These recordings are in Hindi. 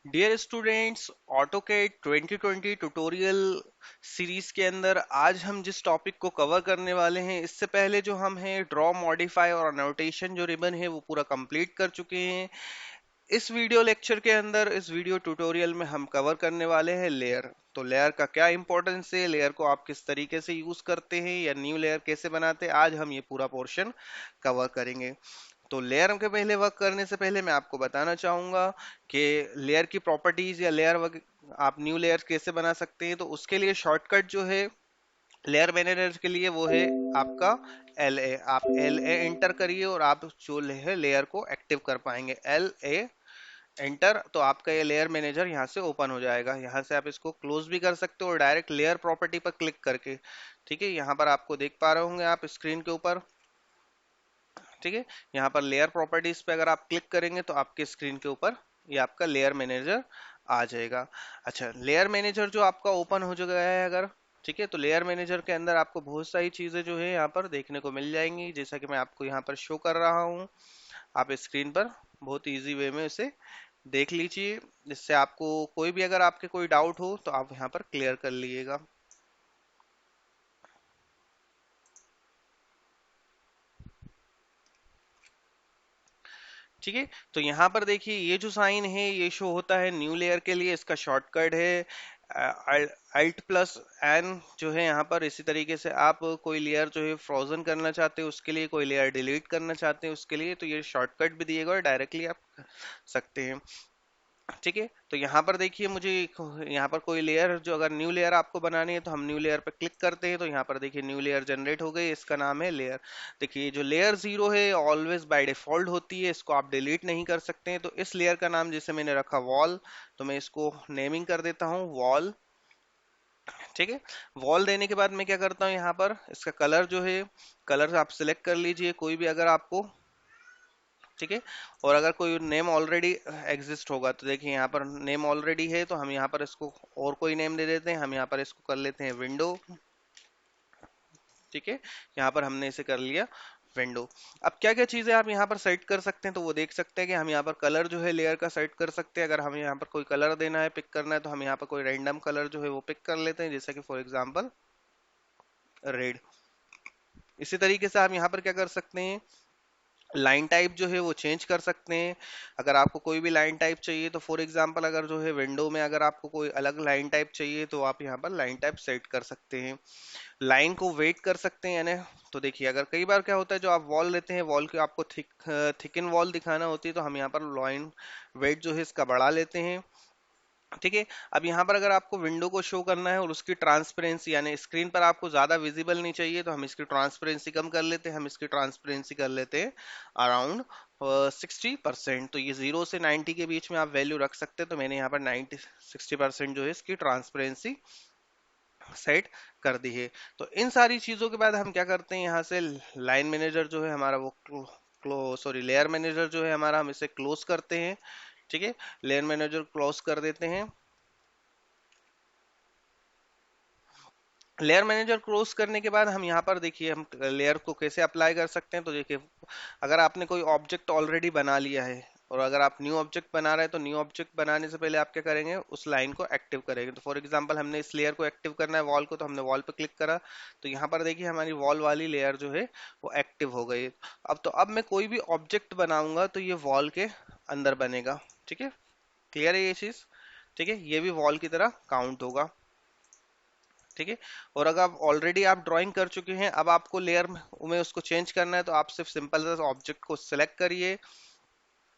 Dear students, AutoCAD 2020 tutorial series के अंदर आज हम जिस टॉपिक को कवर करने वाले हैं, इससे पहले जो हम हैं ड्रॉ मॉडिफाई और अनोटेशन जो रिबन है वो पूरा कंप्लीट कर चुके हैं। इस वीडियो लेक्चर के अंदर, इस वीडियो ट्यूटोरियल में हम कवर करने वाले हैं लेयर। तो लेयर का क्या इंपॉर्टेंस है, लेयर को आप किस तरीके से यूज करते हैं या न्यू लेयर कैसे बनाते हैं, आज हम ये पूरा पोर्शन कवर करेंगे। तो लेयर के पहले वर्क करने से पहले मैं आपको बताना चाहूंगा कि लेयर की प्रॉपर्टीज या आप न्यू लेयर कैसे बना सकते हैं। तो उसके लिए शॉर्टकट जो है लेयर मैनेजर के लिए वो है आपका एल ए। आप एल ए एंटर करिए और आप जो है लेयर को एक्टिव कर पाएंगे। एल ए एंटर, तो आपका ये लेयर मैनेजर यहाँ से ओपन हो जाएगा। यहाँ से आप इसको क्लोज भी कर सकते हो और डायरेक्ट लेयर प्रॉपर्टी पर क्लिक करके, ठीक है, यहाँ पर आपको देख पा रहे होंगे आप स्क्रीन के ऊपर, ठीक है, यहाँ पर लेयर प्रॉपर्टीज पे अगर आप क्लिक करेंगे तो आपके स्क्रीन के ऊपर ये आपका लेयर मैनेजर आ जाएगा। अच्छा, लेयर मैनेजर जो आपका ओपन हो गया है अगर, ठीक है, तो लेयर मैनेजर के अंदर आपको बहुत सारी चीजें जो है यहाँ पर देखने को मिल जाएंगी, जैसा कि मैं आपको यहाँ पर शो कर रहा हूँ। आप स्क्रीन पर बहुत इजी वे में इसे देख लीजिए, जिससे आपको कोई भी अगर आपके कोई डाउट हो तो आप यहाँ पर क्लियर कर लीजिएगा। ठीक है, तो यहाँ पर देखिए ये जो साइन है ये शो होता है न्यू लेयर के लिए, इसका शॉर्टकट है अल्ट प्लस एन जो है यहाँ पर। इसी तरीके से आप कोई लेयर जो है फ्रोजन करना चाहते हो उसके लिए, कोई लेयर डिलीट करना चाहते हैं उसके लिए, तो ये शॉर्टकट भी दिएगा और डायरेक्टली आप कर सकते हैं। ठीक है, तो यहाँ पर देखिए मुझे यहाँ पर कोई लेयर, जो अगर न्यू लेयर आपको बनानी है तो हम न्यू लेयर पर क्लिक करते हैं, तो यहाँ पर देखिए न्यू लेयर जनरेट हो गई, इसका नाम है लेयर। देखिए जो लेयर जीरो है ऑलवेज बाय डिफॉल्ट होती है, इसको आप डिलीट नहीं कर सकते हैं। तो इस लेयर का नाम जैसे मैंने रखा वॉल, तो मैं इसको नेमिंग कर देता हूँ वॉल। ठीक है, वॉल देने के बाद मैं क्या करता हूँ, यहाँ पर इसका कलर जो है, कलर आप सिलेक्ट कर लीजिए कोई भी अगर आपको, ठीक है। और अगर कोई नेम ऑलरेडी एग्जिस्ट होगा तो देखिए यहाँ पर नेम ऑलरेडी है, तो हम यहाँ पर इसको और कोई नेम दे देते हैं। हम यहाँ पर इसको कर लेते हैं विंडो, ठीक है, यहाँ पर हमने इसे कर लिया विंडो। अब क्या क्या चीजें आप यहाँ पर सेट कर सकते हैं तो वो देख सकते हैं कि हम यहाँ पर कलर जो है लेयर का सेट कर सकते हैं। अगर हमें यहाँ पर कोई कलर देना है, पिक करना है, तो हम यहाँ पर कोई रैंडम कलर जो है वो पिक कर लेते हैं, जैसा कि फॉर एग्जांपल रेड। इसी तरीके से हम यहाँ पर क्या कर सकते हैं, लाइन टाइप जो है वो चेंज कर सकते हैं। अगर आपको कोई भी लाइन टाइप चाहिए तो फॉर एग्जांपल अगर जो है विंडो में अगर आपको कोई अलग लाइन टाइप चाहिए तो आप यहाँ पर लाइन टाइप सेट कर सकते हैं। लाइन को वेट कर सकते हैं यानी, तो देखिए अगर कई बार क्या होता है, जो आप वॉल लेते हैं वॉल की आपको थिकन वॉल दिखाना होती है, तो हम यहाँ पर लाइन वेट जो है इसका बढ़ा लेते हैं। ठीक है, अब यहाँ पर अगर आपको विंडो को शो करना है और उसकी ट्रांसपेरेंसी यानी स्क्रीन पर आपको ज्यादा विजिबल नहीं चाहिए, तो हम इसकी ट्रांसपेरेंसी कम कर लेते हैं। हम इसकी ट्रांसपेरेंसी कर लेते हैं अराउंड 60%। तो ये 0 से 90 के बीच में आप वैल्यू रख सकते हैं। तो मैंने यहाँ पर 60% जो है इसकी ट्रांसपेरेंसी सेट कर दी है। तो इन सारी चीजों के बाद हम क्या करते हैं, यहाँ से लाइन मैनेजर जो है हमारा वो सॉरी लेयर मैनेजर जो है हमारा, हम इसे क्लोज करते हैं। ठीक है, लेयर मैनेजर क्लोज कर देते हैं। लेयर मैनेजर क्लोज करने के बाद हम यहाँ पर देखिए हम लेयर को कैसे अप्लाई कर सकते हैं। तो देखिए अगर आपने कोई ऑब्जेक्ट ऑलरेडी बना लिया है और अगर आप न्यू ऑब्जेक्ट बना रहे हैं, तो न्यू ऑब्जेक्ट बनाने से पहले आप क्या करेंगे, उस लाइन को एक्टिव करेंगे। तो फॉर एग्जांपल हमने इस लेयर को एक्टिव करना है वॉल को, तो हमने वॉल पे क्लिक करा, तो यहाँ पर देखिए हमारी वॉल वाली लेयर जो है वो एक्टिव हो गई। अब मैं कोई भी ऑब्जेक्ट बनाऊंगा तो ये वॉल के अंदर बनेगा। ठीक है, क्लियर है ये चीज, ठीक है, ये भी वॉल की तरह काउंट होगा। ठीक है, और अगर आप ऑलरेडी आप ड्राइंग कर चुके हैं, अब आपको लेयर में उसको चेंज करना है, तो आप सिर्फ सिंपल सा ऑब्जेक्ट को सिलेक्ट करिए।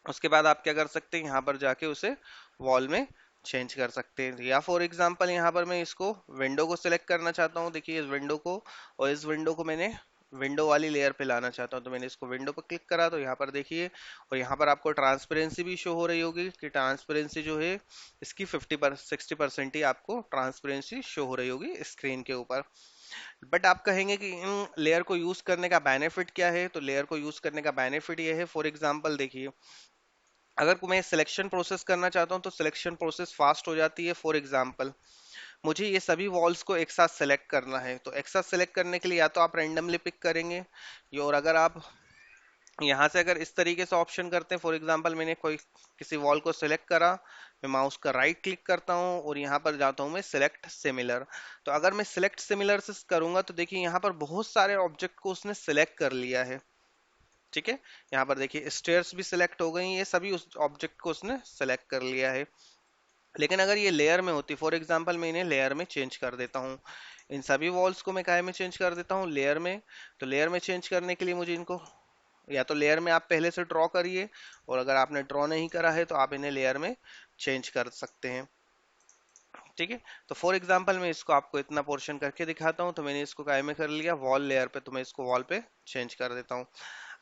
उसके बाद आप क्या कर सकते हैं, यहाँ पर जाके उसे वॉल में चेंज कर सकते हैं। या फॉर एग्जांपल यहाँ पर मैं इसको विंडो को सिलेक्ट करना चाहता हूँ, देखिए इस विंडो को, और इस विंडो को मैंने विंडो वाली लेयर पे लाना चाहता हूँ, तो मैंने इसको विंडो पर क्लिक करा, तो यहाँ पर देखिए, और यहाँ पर आपको ट्रांसपेरेंसी भी शो हो रही होगी कि ट्रांसपेरेंसी जो है इसकी 60% ही आपको ट्रांसपेरेंसी शो हो रही होगी स्क्रीन के ऊपर। बट आप कहेंगे कि इन लेयर को यूज करने का बेनिफिट क्या है, तो लेयर को यूज करने का बेनिफिट ये है, फॉर एग्जांपल देखिए अगर मैं सिलेक्शन प्रोसेस करना चाहता हूँ तो सिलेक्शन प्रोसेस फास्ट हो जाती है। फॉर एग्जांपल मुझे ये सभी वॉल्स को एक साथ सेलेक्ट करना है, तो एक साथ सेलेक्ट करने के लिए या तो आप रैंडमली पिक करेंगे, और अगर आप यहाँ से अगर इस तरीके से ऑप्शन करते हैं, फॉर एग्जांपल मैंने कोई किसी वॉल को सिलेक्ट करा, मैं माउस का राइट क्लिक करता हूँ और यहाँ पर जाता हूँ मैं सिलेक्ट सिमिलर। तो अगर मैं सिलेक्ट सिमिलर से करूंगा तो देखिए यहाँ पर बहुत सारे ऑब्जेक्ट को उसने सिलेक्ट कर लिया है। ठीक है, यहाँ पर देखिए स्टेयर्स भी सिलेक्ट हो गई, ये सभी उस ऑब्जेक्ट को उसने सिलेक्ट कर लिया है। लेकिन अगर ये लेयर में होती, फॉर एग्जांपल मैं इन्हें लेयर में चेंज कर देता हूँ, इन सभी वॉल्स को मैं काहे में चेंज कर देता हूँ, लेयर में। तो लेयर में चेंज करने के लिए मुझे इनको, या तो लेयर में आप पहले से ड्रॉ करिए, और अगर आपने ड्रॉ नहीं करा है तो आप इन्हें लेयर में चेंज कर सकते हैं। ठीक है, तो फॉर एग्जांपल मैं इसको आपको इतना पोर्शन करके दिखाता हूँ। तो मैंने इसको काय में कर लिया वॉल लेयर पे, तो मैं इसको वॉल पे चेंज कर देता हूँ।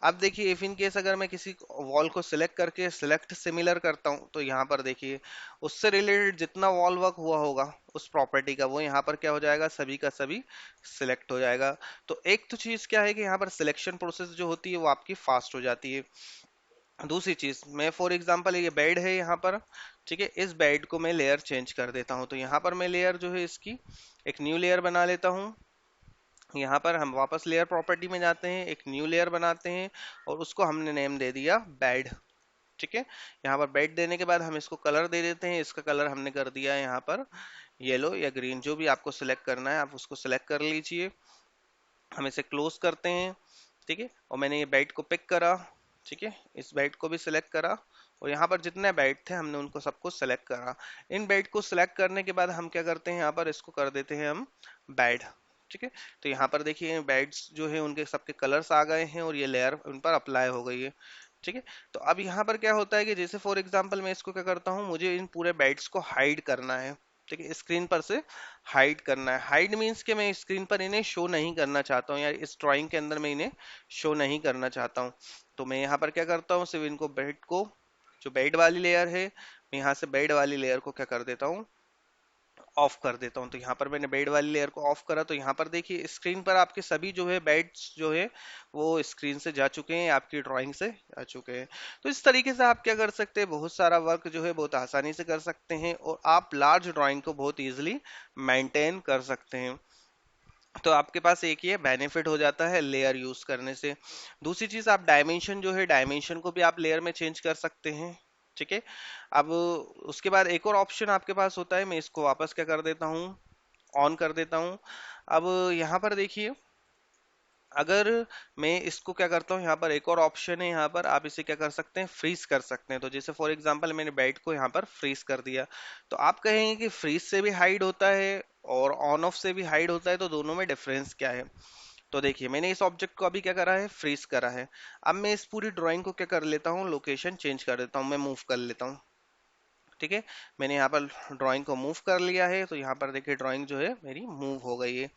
अब देखिए इफ इन केस अगर मैं किसी वॉल को सिलेक्ट करके सिलेक्ट सिमिलर करता हूँ, तो यहाँ पर देखिए उससे रिलेटेड जितना वॉल वर्क हुआ होगा उस प्रॉपर्टी का, वो यहाँ पर क्या हो जाएगा, सभी का सभी सिलेक्ट हो जाएगा। तो एक तो चीज क्या है कि यहाँ पर सिलेक्शन प्रोसेस जो होती है वो आपकी फास्ट हो जाती है। दूसरी चीज, मैं फॉर एग्जांपल ये बेड है यहाँ पर, ठीक है, इस बेड को मैं लेयर चेंज कर देता हूँ। तो यहाँ पर मैं लेयर जो है इसकी एक न्यू लेयर बना लेता हूँ। यहाँ पर हम वापस लेयर प्रॉपर्टी में जाते हैं, एक न्यू लेयर बनाते हैं और उसको हमने नेम दे दिया बेड। ठीक है, यहाँ पर बेड देने के बाद हम इसको कलर दे देते हैं, इसका कलर हमने कर दिया है यहाँ पर येलो या ग्रीन, जो भी आपको सिलेक्ट करना है आप उसको सिलेक्ट कर लीजिए। हम इसे क्लोज करते हैं। ठीक है, और मैंने ये बेड को पिक करा, ठीक है, इस बेड को भी सिलेक्ट करा, और यहाँ पर जितने बेड थे हमने उनको सबको सिलेक्ट करा। इन बेड को सिलेक्ट करने के बाद हम क्या करते हैं, यहाँ पर इसको कर देते हैं हम बेड। ठीक है, तो यहाँ पर देखिए बेड्स जो है उनके सबके कलर्स आ गए हैं और ये लेयर उन पर अप्लाई हो गई है। ठीक है, तो अब यहाँ पर क्या होता है कि जैसे फॉर एग्जांपल मैं इसको क्या करता हूँ, मुझे इन पूरे बेड्स को हाइड करना है। ठीक है, स्क्रीन पर से हाइड करना है। हाइड मीन्स कि मैं स्क्रीन पर इन्हें शो नहीं करना चाहता हूँ, या इस ड्राइंग के अंदर मैं इन्हें शो नहीं करना चाहता हूँ। तो मैं यहाँ पर क्या करता हूँ, सिर्फ इनको बेड को, जो बेड वाली लेयर है, मैं यहाँ से बेड वाली लेयर को क्या कर देता हूँ, ऑफ कर देता हूँ। तो यहाँ पर मैंने बेड वाली लेयर को ऑफ करा, तो यहाँ पर देखिए स्क्रीन पर आपके सभी जो है बेड्स जो है वो स्क्रीन से जा चुके हैं, आपकी ड्राइंग से जा चुके हैं। तो इस तरीके से आप क्या कर सकते हैं, बहुत सारा वर्क जो है बहुत आसानी से कर सकते हैं और आप लार्ज ड्राइंग को बहुत इजीली मेंटेन कर सकते हैं। तो आपके पास एक ये बेनिफिट हो जाता है लेयर यूज करने से। दूसरी चीज, आप डायमेंशन जो है, डायमेंशन को भी आप लेयर में चेंज कर सकते हैं। ठीक है, अब उसके बाद एक और ऑप्शन आपके पास होता है, मैं इसको वापस क्या कर देता हूँ, ऑन कर देता हूँ। अब यहाँ पर देखिए, अगर मैं इसको क्या करता हूँ, यहाँ पर एक और ऑप्शन है, यहाँ पर आप इसे क्या कर सकते हैं, फ्रीज कर सकते हैं। तो जैसे फॉर एग्जांपल मैंने बेड को यहाँ पर फ्रीज कर दिया, तो आप कहेंगे कि फ्रीज से भी हाइड होता है और ऑन ऑफ से भी हाइड होता है, तो दोनों में डिफरेंस क्या है। तो देखिए मैंने इस ऑब्जेक्ट को अभी क्या करा है, फ्रीज करा है। अब मैं इस पूरी ड्राइंग को क्या कर लेता हूँ, लोकेशन चेंज कर देता हूँ, मैं मूव कर लेता हूँ। ठीक है, मैंने यहाँ पर ड्राइंग को मूव कर लिया है, तो यहाँ पर देखिए ड्राइंग जो है मेरी मूव हो गई है।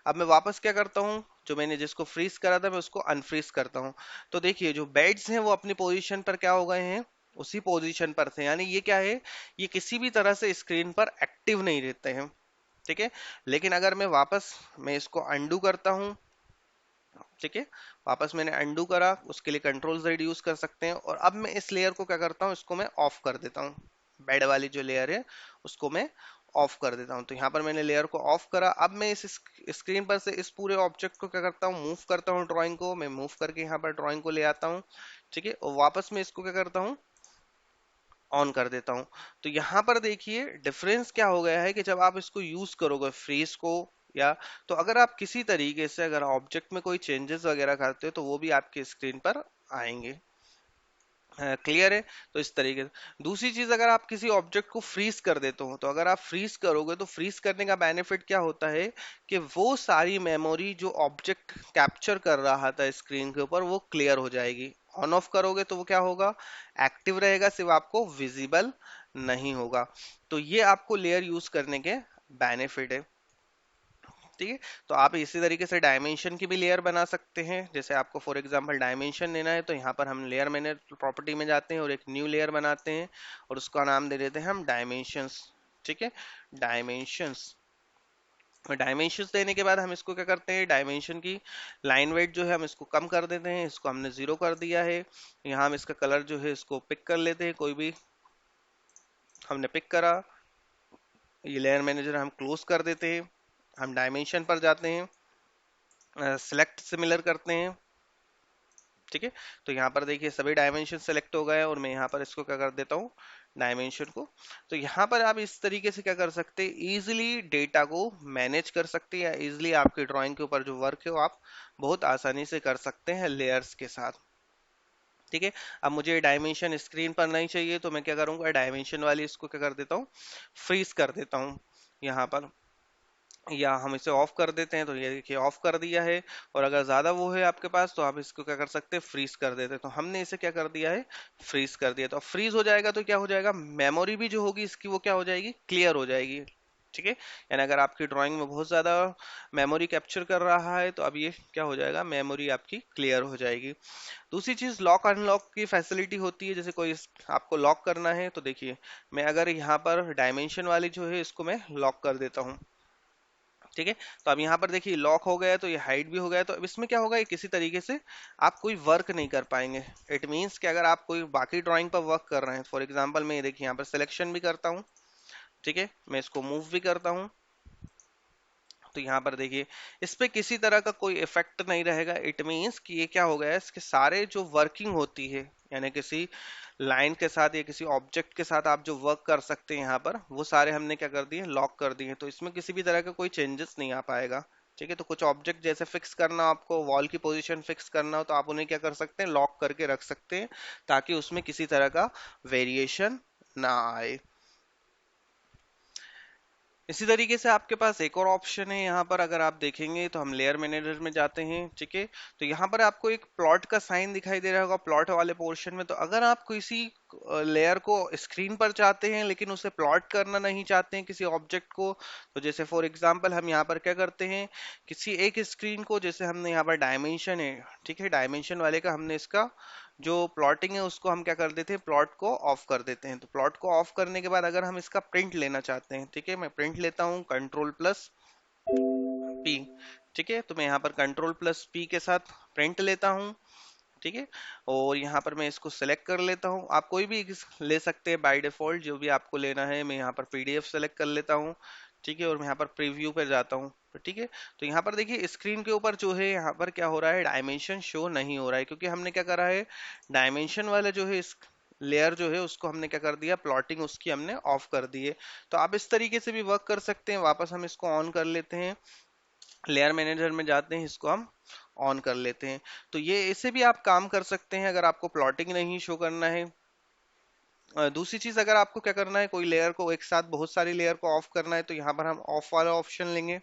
अब मैं वापस क्या करता हूँ, जो मैंने जिसको फ्रीज करा था मैं उसको अनफ्रीज करता हूँ। तो देखिए जो बेड्स हैं वो अपनी पोजीशन पर क्या हो गए हैं, उसी पोजीशन पर थे, यानी ये क्या है, ये किसी भी तरह से स्क्रीन पर एक्टिव नहीं रहते हैं। ठीक है, लेकिन अगर मैं इसको अंडू करता हूँ, ठीक है, वापस मैंने अंडू करा, उसके लिए कंट्रोल जेड यूज कर सकते हैं, और अब मैं इस लेयर को क्या करता हूँ, इसको मैं ऑफ कर देता हूँ। बेड वाली जो लेयर है उसको मैं ऑफ कर देता हूँ। तो यहाँ पर मैंने लेयर को ऑफ करा। अब मैं इस स्क्रीन पर से इस पूरे ऑब्जेक्ट को क्या करता हूँ, मूव करता हूँ, ड्राइंग को मैं मूव करके यहाँ पर ड्राइंग को ले आता हूँ। ठीक है, और वापस मैं इसको क्या करता हूँ, ऑन कर देता हूँ। तो यहाँ पर देखिए डिफरेंस क्या हो गया है कि जब आप इसको यूज करोगे फ्रीज को, या तो अगर आप किसी तरीके से अगर ऑब्जेक्ट में कोई चेंजेस वगैरह करते हो तो वो भी आपके स्क्रीन पर आएंगे। क्लियर है, तो इस तरीके से। दूसरी चीज, अगर आप किसी ऑब्जेक्ट को फ्रीज कर देते हो, तो अगर आप फ्रीज करोगे तो फ्रीज करने का बेनिफिट क्या होता है कि वो सारी मेमोरी जो ऑब्जेक्ट कैप्चर कर रहा था स्क्रीन के ऊपर वो क्लियर हो जाएगी। ऑन ऑफ करोगे तो वो क्या होगा, एक्टिव रहेगा, सिर्फ आपको विजिबल नहीं होगा। तो ये आपको लेयर यूज करने के बेनिफिट है। ठीक है, तो आप इसी तरीके से डायमेंशन की भी लेयर बना सकते हैं। जैसे आपको फॉर एग्जांपल डायमेंशन लेना है, तो यहाँ पर हम लेयर मैनेज प्रॉपर्टी में जाते हैं और एक न्यू लेयर बनाते हैं और उसका नाम दे देते हैं हम डायमेंशंस। ठीक है, डायमेंशंस। डायमेंशंस देने के बाद हम इसको क्या करते हैं, डायमेंशन की लाइन वेट जो है हम इसको कम कर देते हैं, इसको हमने जीरो कर दिया है। यहाँ हम इसका कलर जो है इसको पिक कर लेते हैं, कोई भी हमने पिक करा, ये लेयर मैनेजर हम क्लोज कर देते हैं। हम डायमेंशन पर जाते हैं, सिलेक्ट सिमिलर करते हैं, ठीक है, तो यहाँ पर देखिए सभी डायमेंशन सेलेक्ट हो गए हैं और मैं यहाँ पर इसको क्या कर देता हूँ, डायमेंशन को। तो यहाँ पर आप इस तरीके से क्या कर सकते हैं, इजिली डेटा को मैनेज कर सकते हैं, या इजिली आपकी ड्राइंग के ऊपर जो वर्क है वो आप बहुत आसानी से कर सकते हैं लेयर्स के साथ। ठीक है, अब मुझे डायमेंशन स्क्रीन पर नहीं चाहिए तो मैं क्या करूंगा, डायमेंशन वाली इसको क्या कर देता हूँ, फ्रीज कर देता हूँ यहाँ पर, या हम इसे ऑफ कर देते हैं, तो ये देखिए ऑफ कर दिया है। और अगर ज्यादा वो है आपके पास तो आप इसको क्या कर सकते हैं, फ्रीज कर देते हैं। तो हमने इसे क्या कर दिया है, फ्रीज कर दिया। तो अब फ्रीज हो जाएगा तो क्या हो जाएगा, मेमोरी भी जो होगी इसकी वो क्या हो जाएगी, क्लियर हो जाएगी। ठीक है, यानी अगर आपकी ड्राइंग में बहुत ज्यादा मेमोरी कैप्चर कर रहा है तो अब ये क्या हो जाएगा, मेमोरी आपकी क्लियर हो जाएगी। दूसरी चीज लॉक अनलॉक की फैसिलिटी होती है, जैसे कोई आपको लॉक करना है तो देखिए मैं अगर यहाँ पर डायमेंशन वाली जो है इसको मैं लॉक कर देता हूँ। ठीक है, तो अब यहाँ पर देखिए लॉक हो गया, तो ये हाइड भी हो गया। तो अब इसमें क्या होगा, ये किसी तरीके से आप कोई वर्क नहीं कर पाएंगे। इट मीन्स कि अगर आप कोई बाकी ड्राइंग पर वर्क कर रहे हैं, फॉर एग्जांपल मैं ये देखिए यहाँ पर सिलेक्शन भी करता हूँ, ठीक है, मैं इसको मूव भी करता हूँ, तो यहाँ पर देखिए इस पे किसी तरह का कोई इफेक्ट नहीं रहेगा। इट मीन्स कि ये क्या हो गया है, इसके सारे जो वर्किंग होती है, यानी किसी लाइन के साथ या किसी ऑब्जेक्ट के साथ आप जो वर्क कर सकते हैं यहाँ पर, वो सारे हमने क्या कर दिए, लॉक कर दिए। तो इसमें किसी भी तरह का कोई चेंजेस नहीं आ पाएगा। ठीक है, तो कुछ ऑब्जेक्ट जैसे फिक्स करना, आपको वॉल की पोजीशन फिक्स करना हो तो आप उन्हें क्या कर सकते हैं, लॉक करके रख सकते हैं, ताकि उसमें किसी तरह का वेरिएशन ना आए। इसी तरीके से आपके पास एक और ऑप्शन है यहाँ पर, अगर आप देखेंगे तो हम लेयर मैनेजर में जाते हैं। ठीक है, तो यहाँ पर आपको एक प्लॉट का साइन दिखाई दे रहा होगा प्लॉट वाले पोर्शन में। तो अगर आप किसी लेयर को स्क्रीन पर चाहते हैं लेकिन उसे प्लॉट करना नहीं चाहते हैं किसी ऑब्जेक्ट को, तो जैसे फॉर एग्जांपल हम यहाँ पर क्या करते हैं, किसी एक स्क्रीन को, जैसे हमने यहाँ पर डायमेंशन है, ठीक है, डायमेंशन वाले का हमने इसका जो प्लॉटिंग है उसको हम क्या कर देते हैं, प्लॉट को ऑफ कर देते हैं। तो प्लॉट को ऑफ करने के बाद अगर हम इसका प्रिंट लेना चाहते हैं, ठीक है, मैं प्रिंट लेता हूँ कंट्रोल प्लस पी। ठीक है, तो मैं यहाँ पर कंट्रोल प्लस पी के साथ प्रिंट लेता हूँ। ठीक है, और यहाँ पर मैं इसको सेलेक्ट कर लेता हूँ। आप कोई भी ले सकते हैं बाय डिफॉल्ट, जो भी आपको लेना है। मैं यहाँ पर पीडीएफ सेलेक्ट कर लेता हूँ। ठीक है, और मैं यहाँ पर प्रीव्यू पे जाता हूँ। तो ठीक है, तो यहाँ पर देखिए स्क्रीन के ऊपर जो है यहाँ पर क्या हो रहा है, डायमेंशन शो नहीं हो रहा है, क्योंकि हमने क्या करा है, डायमेंशन वाला जो है इस लेयर जो है उसको हमने क्या कर दिया, प्लॉटिंग उसकी हमने ऑफ कर दी है। तो आप इस तरीके से भी वर्क कर सकते हैं। वापस हम इसको ऑन कर लेते हैं, लेयर मैनेजर में जाते हैं, इसको हम ऑन कर लेते हैं। तो ये इसे भी आप काम कर सकते हैं अगर आपको प्लॉटिंग नहीं शो करना है। दूसरी चीज, अगर आपको क्या करना है, कोई लेयर को एक साथ बहुत सारी लेयर को ऑफ करना है, तो यहाँ पर हम ऑफ वाला ऑप्शन लेंगे।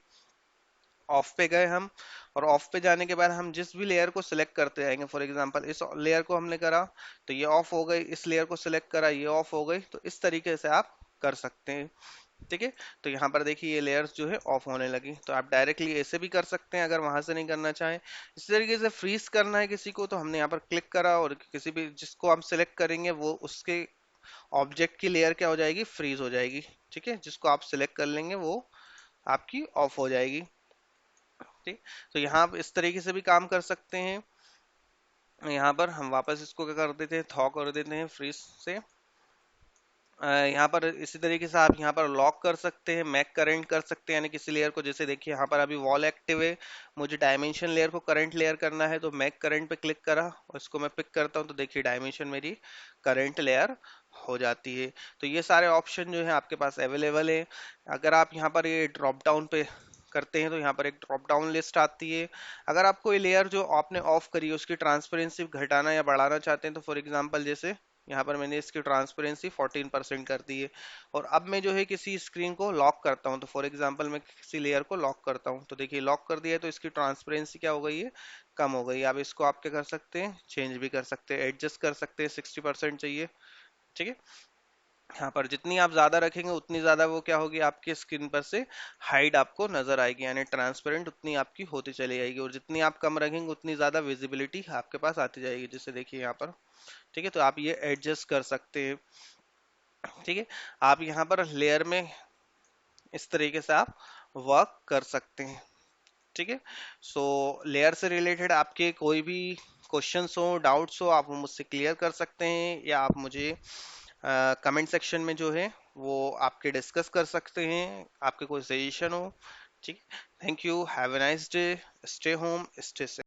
ऑफ पे गए हम, और ऑफ पे जाने के बाद हम जिस भी लेयर को सिलेक्ट करते जाएंगे, फॉर एग्जांपल इस लेयर को हमने करा तो ये ऑफ हो गई, इस लेयर को सिलेक्ट करा ये ऑफ हो गई। तो इस तरीके से आप कर सकते हैं। ठीक है, तो यहाँ पर देखिए ये लेयर्स जो है ऑफ होने लगी। तो आप डायरेक्टली ऐसे भी कर सकते हैं अगर वहां से नहीं करना चाहें। इसी तरीके से फ्रीज करना है किसी को, तो हमने यहाँ पर क्लिक करा और किसी भी जिसको हम सिलेक्ट करेंगे वो उसके ऑब्जेक्ट की लेयर क्या हो जाएगी, फ्रीज हो जाएगी। ठीक है, जिसको आप सिलेक्ट कर लेंगे वो आपकी ऑफ हो जाएगी। ठीक, तो यहाँ आप इस तरीके से भी काम कर सकते हैं। यहाँ पर हम वापस इसको क्या कर देते हैं, थॉ कर देते हैं फ्रीज से। यहाँ पर इसी तरीके से आप यहाँ पर लॉक कर सकते हैं, मैक करंट कर सकते हैं, यानी किसी लेयर को, जैसे देखिए यहाँ पर अभी वॉल एक्टिव है, मुझे डायमेंशन लेयर को करंट लेयर करना है, तो मैक करंट पे क्लिक करा और इसको मैं पिक करता हूँ, तो देखिए डायमेंशन मेरी करंट लेयर हो जाती है। तो ये सारे ऑप्शन जो है आपके पास अवेलेबल है। अगर आप यहाँ पर ये ड्रॉप डाउन पे करते हैं तो यहाँ पर एक ड्रॉप डाउन लिस्ट आती है। अगर आपको ये लेयर जो आपने ऑफ करी है उसकी ट्रांसपेरेंसी घटाना या बढ़ाना चाहते हैं, तो फॉर एग्जांपल जैसे यहाँ पर मैंने इसकी ट्रांसपेरेंसी 14% कर दी है। और अब मैं जो है किसी स्क्रीन को लॉक करता हूँ, तो फॉर एग्जांपल मैं किसी लेयर को लॉक करता हूँ, तो देखिए लॉक कर दिया है तो इसकी ट्रांसपेरेंसी क्या हो गई है, कम हो गई है। अब इसको आप क्या कर सकते हैं, चेंज भी कर सकते हैं, एडजस्ट कर सकते हैं, 60% चाहिए। ठीक है, यहाँ पर जितनी आप ज्यादा रखेंगे उतनी ज्यादा वो क्या होगी, आपकी स्क्रीन पर से हाइड आपको नजर आएगी, यानी ट्रांसपेरेंट उतनी आपकी होती चली जाएगी। और जितनी आप कम रखेंगे उतनी ज्यादा विजिबिलिटी आपके पास आती जाएगी, जैसे देखिए यहाँ पर। ठीक है, तो आप ये एडजस्ट कर सकते हैं। ठीक है, आप यहाँ पर लेयर में इस तरीके से आप वर्क कर सकते हैं। ठीक है, सो लेयर से रिलेटेड आपके कोई भी क्वेश्चंस हो, डाउट्स हो, आप वो मुझसे क्लियर कर सकते हैं, या आप मुझे कमेंट सेक्शन में जो है वो आपके डिस्कस कर सकते हैं, आपके कोई सजेशन हो। ठीक है, thank you, have a nice day, stay home, stay safe.